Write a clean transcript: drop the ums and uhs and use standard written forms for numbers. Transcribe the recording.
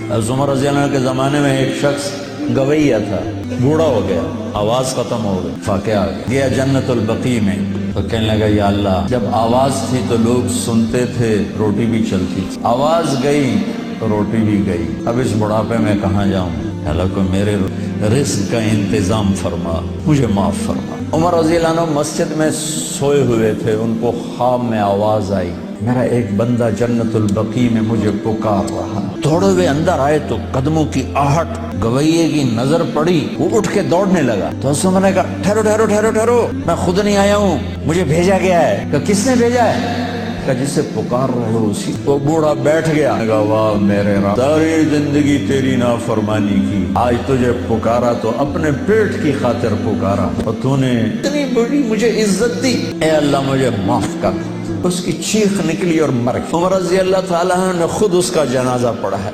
उमर रज़ी अल्लाह के ज़माने में एक शख्स गवैया था, बूढ़ा हो गया, आवाज़ ख़त्म हो गई, फाक़िया आ गया जन्नतुल बकी में। तो कहने लगा या अल्लाह, जब आवाज़ थी तो लोग सुनते थे, रोटी भी चलती थी, आवाज़ गई तो रोटी भी गई, अब इस बुढ़ापे में कहाँ जाऊँ? हालांकि मेरे रिस्क का इंतज़ाम फरमा, मुझे माफ़ फरमा। उमर रज़ी अल्लाह अन्हु मस्जिद में सोए हुए थे, उनको ख्वाब में आवाज़ आई, मेरा एक बंदा जन्नतुल बकी में मुझे पुकार रहा। दौड़े हुए अंदर आए तो कदमों की आहट, गवैये की नजर पड़ी, वो उठ के दौड़ने लगा। तो उसने मैंने कहा ठहरो ठहरो ठहरो ठहरो, मैं खुद नहीं आया हूँ, मुझे भेजा गया है। कहा किसने भेजा है? कहा जिससे पुकार रहे हो उसी। वो बूढ़ा बैठ गया, कहा वाह मेरे रब, सारी जिंदगी तेरी नाफरमानी की, आज तुझे पुकारा तो अपने पेट की खातिर पुकारा और तूने इतनी बड़ी मुझे इज्जत दी, ए अल्लाह मुझे माफ कर। उसकी चीख निकली और मर गई। उमर रज़ी अल्लाह ताला ने खुद उसका जनाजा पढ़ा है।